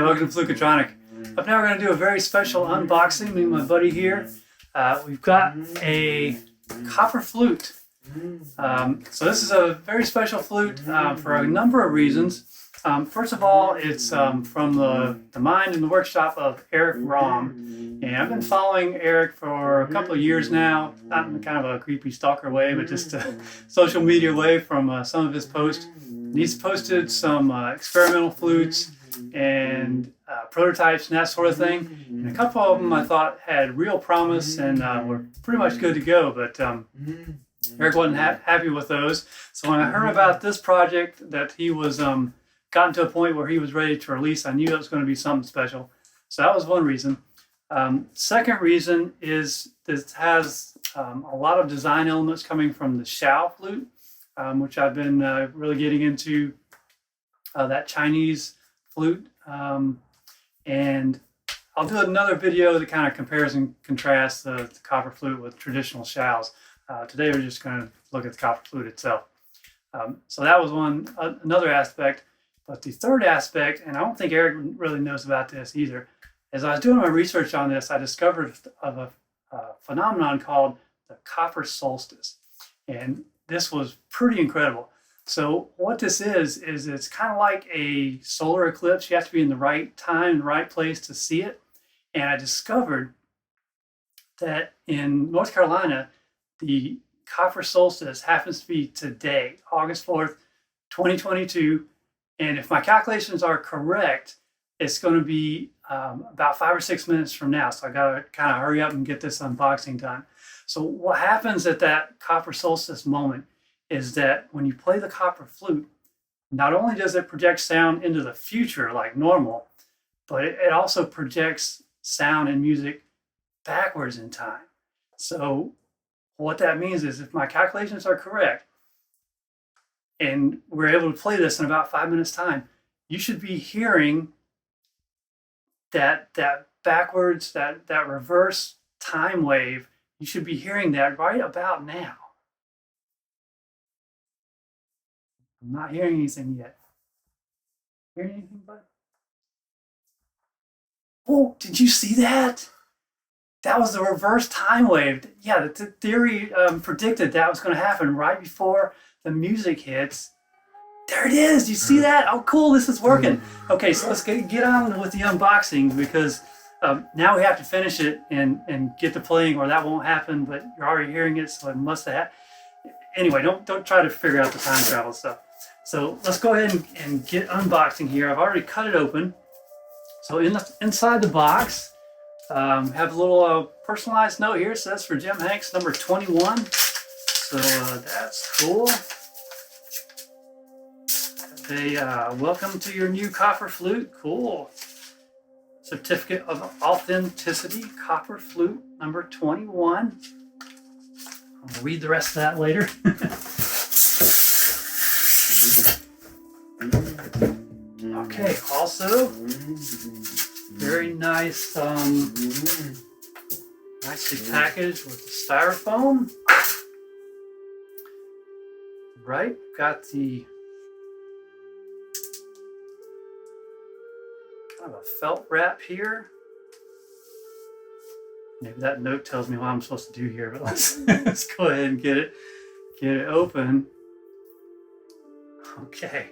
welcome to Fluketronic. Up now we're going to do a very special unboxing. Me and my buddy here. We've got a Copper Flute. So this is a very special flute for a number of reasons. First of all, it's from the mind and the workshop of Eric Räum. And I've been following Eric for a couple of years now, not in kind of a creepy stalker way, but just a social media way from some of his posts. And he's posted some experimental flutes and prototypes and that sort of thing. And a couple of them I thought had real promise and were pretty much good to go, but Eric wasn't happy with those. So when I heard about this project that he was gotten to a point where he was ready to release, I knew it was going to be something special. So that was one reason. Second reason is this has a lot of design elements coming from the Xiao flute, which I've been really getting into, that Chinese flute. And I'll do another video that kind of compares and contrasts the Copper Flute with traditional Xiaos. Today we're just going to look at the Copper Flute itself. So that was another aspect. But the third aspect, and I don't think Eric really knows about this either, as I was doing my research on this, I discovered of a phenomenon called the Copper Solstice. And this was pretty incredible. So what this is it's kind of like a solar eclipse. You have to be in the right time, right place to see it. And I discovered that in North Carolina, the Copper Solstice happens to be today, August 4th, 2022. And if my calculations are correct, it's going to be about 5 or 6 minutes from now. So I got to kind of hurry up and get this unboxing done. So what happens at that Copper Solstice moment is that when you play the Copper Flute, not only does it project sound into the future like normal, but it also projects sound and music backwards in time. So what that means is if my calculations are correct, and we're able to play this in about 5 minutes time, you should be hearing that backwards, that reverse time wave. You should be hearing that right about now. I'm not hearing anything yet. Hearing anything, bud? Oh, did you see that? That was the reverse time wave. Yeah, the theory predicted that was going to happen right before the music hits. There it is. You see that? Oh, cool. This is working. Okay, so let's get on with the unboxing, because now we have to finish it and get to playing, or that won't happen. But you're already hearing it, so it must have. Anyway, don't try to figure out the time travel stuff. So let's go ahead and get unboxing here. I've already cut it open. So inside the box, have a little personalized note here. It says for Jim Hanks, number 21. So that's cool. Welcome to your new Copper Flute. Cool. Certificate of Authenticity, Copper Flute, number 21. I'll read the rest of that later. Okay, also, very nice, nicely packaged with the styrofoam. Right, got the kind of a felt wrap here. Maybe that note tells me what I'm supposed to do here, but let's go ahead and get it open. Okay,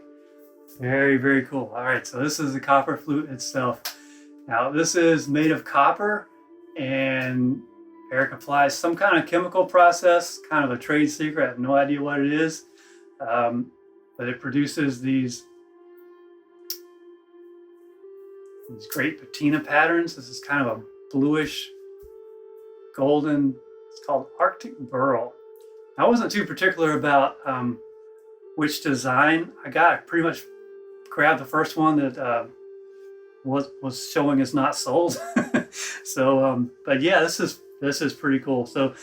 very, very cool. All right, so this is the Copper Flute itself. Now this is made of copper, and Eric applies some kind of chemical process, kind of a trade secret. I have no idea what it is, but it produces these great patina patterns. This is kind of a bluish golden, it's called Arctic Burl. I wasn't too particular about which design. I pretty much grabbed the first one that was showing as not sold. So, but yeah, this is pretty cool. So,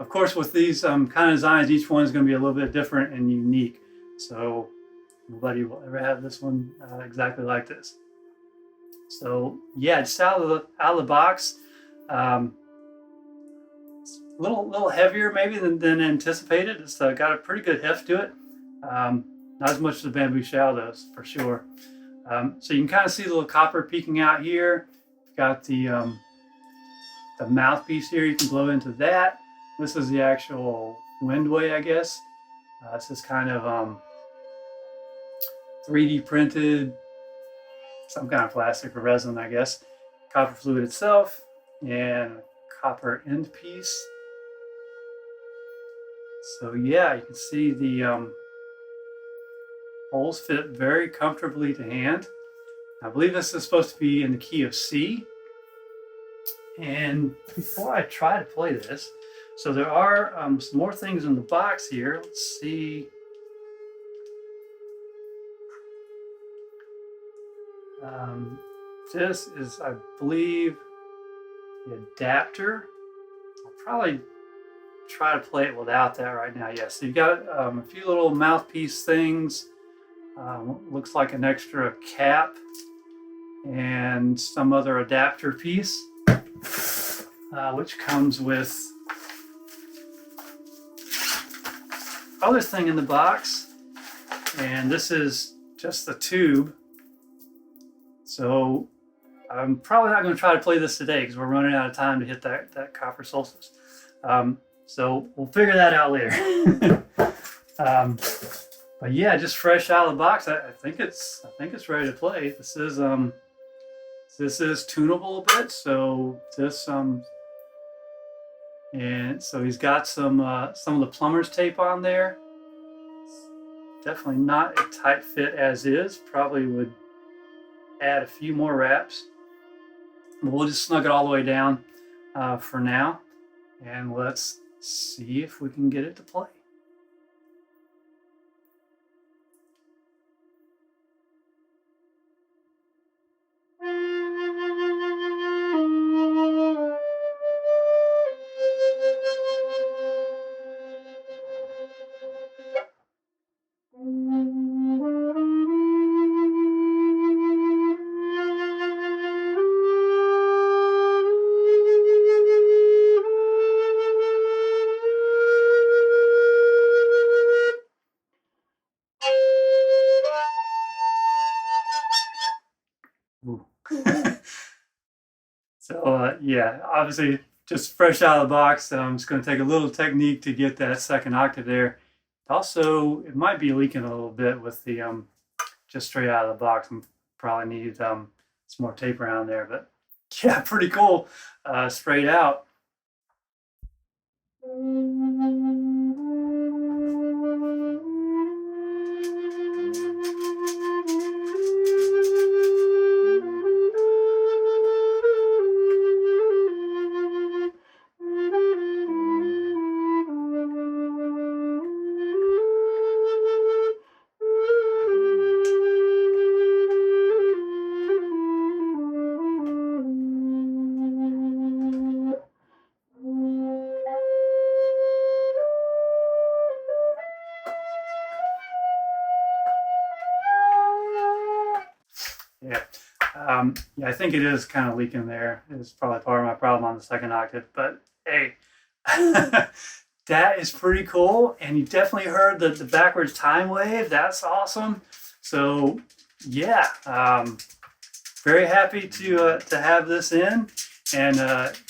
of course, with these kind of designs, each one is going to be a little bit different and unique. So, nobody will ever have this one exactly like this. So, yeah, just out of the box, it's a little heavier maybe than anticipated. It's got a pretty good heft to it. Not as much as the bamboo shell does, for sure. So you can kind of see the little copper peeking out here. You've got the mouthpiece here. You can blow into that. This is the actual windway, I guess. This is kind of 3D printed, some kind of plastic or resin, I guess. Copper flute itself and copper end piece. So yeah, you can see the holes fit very comfortably to hand. I believe this is supposed to be in the key of C. And before I try to play this, so there are some more things in the box here. Let's see. This is, I believe, the adapter. I'll probably try to play it without that right now. Yes, so you've got a few little mouthpiece things. Looks like an extra cap and some other adapter piece, which comes with other thing in the box. And this is just the tube. So I'm probably not going to try to play this today because we're running out of time to hit that Copper Solstice. So we'll figure that out later. But yeah, just fresh out of the box, I think it's ready to play. This is tunable a bit. So this and so he's got some of the plumber's tape on there. Definitely not a tight fit as is. Probably would add a few more wraps. But we'll just snug it all the way down for now, and let's see if we can get it to play. So yeah, obviously just fresh out of the box. It's going to take a little technique to get that second octave there. Also, it might be leaking a little bit with the just straight out of the box. And probably need some more tape around there, but yeah, pretty cool. Sprayed out. Yeah. Yeah, I think it is kind of leaking there. It's probably part of my problem on the second octave, but hey, that is pretty cool. And you definitely heard the backwards time wave. That's awesome. So yeah, very happy to have this in. And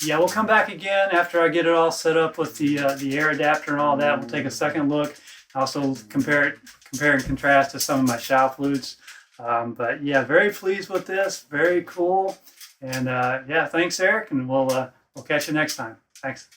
yeah, we'll come back again after I get it all set up with the air adapter and all that. We'll take a second look. Also compare and contrast to some of my show flutes. But yeah, very pleased with this. Very cool. And yeah, thanks, Eric, and we'll catch you next time. Thanks.